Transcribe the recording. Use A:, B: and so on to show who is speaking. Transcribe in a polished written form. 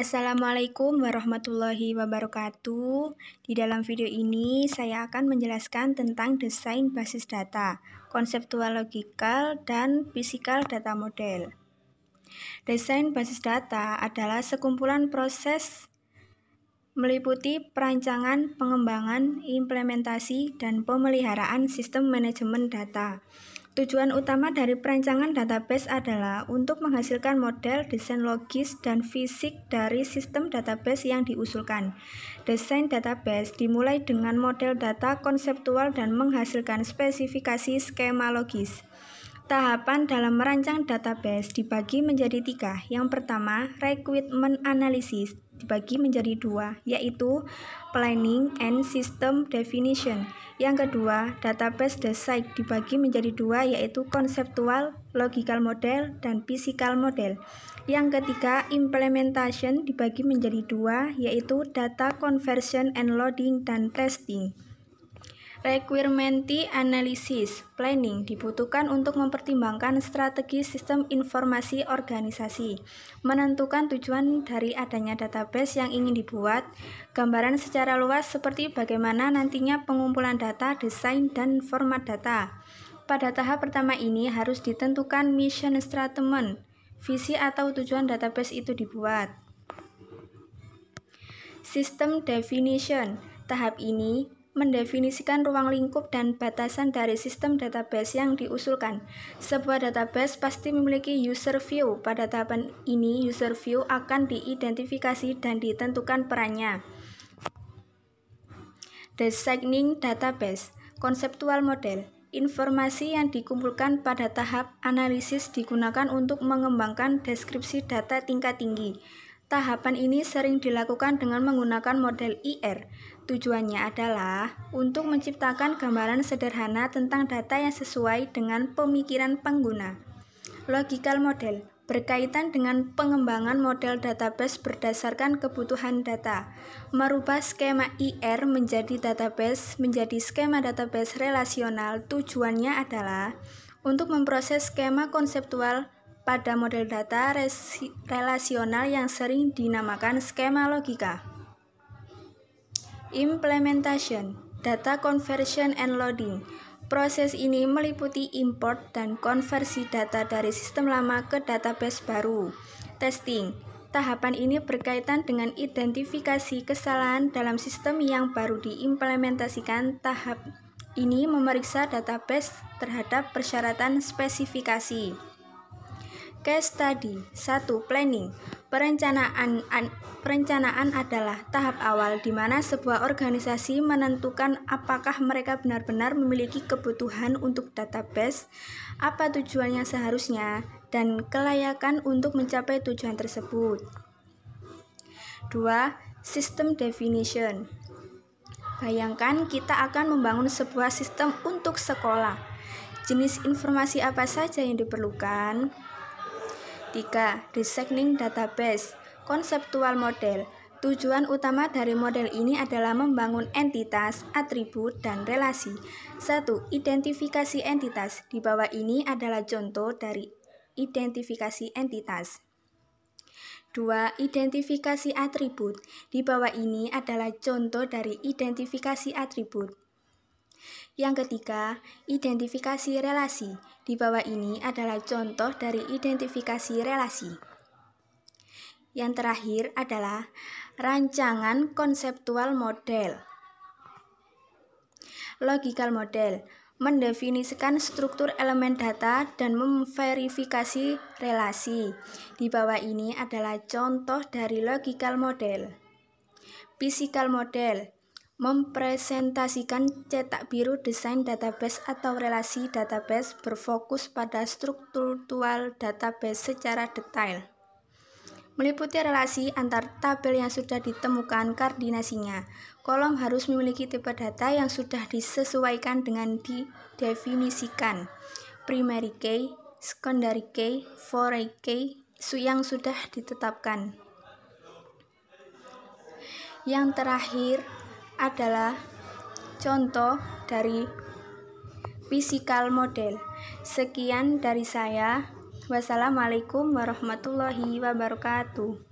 A: Assalamualaikum warahmatullahi wabarakatuh. Di dalam video ini saya akan menjelaskan tentang desain basis data, konseptual logikal, dan fisikal data model. Desain basis data adalah sekumpulan proses meliputi perancangan, pengembangan, implementasi, dan pemeliharaan sistem manajemen data. Tujuan utama dari perancangan database adalah untuk menghasilkan model, desain logis, dan fisik dari sistem database yang diusulkan. Desain database dimulai dengan model data konseptual dan menghasilkan spesifikasi skema logis. Tahapan dalam merancang database dibagi menjadi 3. Yang pertama, requirement analysis dibagi menjadi 2, yaitu planning and system definition. Yang kedua, database design dibagi menjadi 2, yaitu conceptual, logical model, dan physical model. Yang ketiga, implementation dibagi menjadi 2, yaitu data conversion and loading dan testing. Requirement analysis planning dibutuhkan untuk mempertimbangkan strategi sistem informasi organisasi, menentukan tujuan dari adanya database yang ingin dibuat, gambaran secara luas seperti bagaimana nantinya pengumpulan data, desain, dan format data. Pada tahap pertama ini harus ditentukan mission statement, visi atau tujuan database itu dibuat. System definition, tahap ini mendefinisikan ruang lingkup dan batasan dari sistem database yang diusulkan. Sebuah database pasti memiliki user view. Pada tahapan ini, user view akan diidentifikasi dan ditentukan perannya. Designing database, konseptual model. Informasi yang dikumpulkan pada tahap analisis digunakan untuk mengembangkan deskripsi data tingkat tinggi. Tahapan ini sering dilakukan dengan menggunakan model IR. Tujuannya adalah untuk menciptakan gambaran sederhana tentang data yang sesuai dengan pemikiran pengguna. Logical model berkaitan dengan pengembangan model database berdasarkan kebutuhan data. Merubah skema IR menjadi skema database relasional. Tujuannya adalah untuk memproses skema konseptual pada model data relasional yang sering dinamakan skema logika. Implementation, data conversion and loading. Proses ini meliputi import dan konversi data dari sistem lama ke database baru. Testing, tahapan ini berkaitan dengan identifikasi kesalahan dalam sistem yang baru diimplementasikan. Tahap ini memeriksa database terhadap persyaratan spesifikasi. Case study 1. Planning. Perencanaan adalah tahap awal di mana sebuah organisasi menentukan apakah mereka benar-benar memiliki kebutuhan untuk database, apa tujuannya seharusnya, dan kelayakan untuk mencapai tujuan tersebut. 2. System definition. Bayangkan kita akan membangun sebuah sistem untuk sekolah. Jenis informasi apa saja yang diperlukan? 3. Designing database, konseptual model. Tujuan utama dari model ini adalah membangun entitas, atribut, dan relasi. 1. Identifikasi entitas. Di bawah ini adalah contoh dari identifikasi entitas. 2. Identifikasi atribut. Di bawah ini adalah contoh dari identifikasi atribut. Yang ketiga, identifikasi relasi. Di bawah ini adalah contoh dari identifikasi relasi. Yang terakhir adalah rancangan konseptual model. Logical model mendefinisikan struktur elemen data dan memverifikasi relasi. Di bawah ini adalah contoh dari logical model. Physical model mempresentasikan cetak biru desain database atau relasi database berfokus pada struktural database secara detail. Meliputi relasi antar tabel yang sudah ditemukan koordinasinya. Kolom harus memiliki tipe data yang sudah disesuaikan dengan didefinisikan. Primary key, secondary key, foreign key yang sudah ditetapkan. Yang terakhir adalah contoh dari physical model. Sekian dari saya. Wassalamualaikum warahmatullahi wabarakatuh.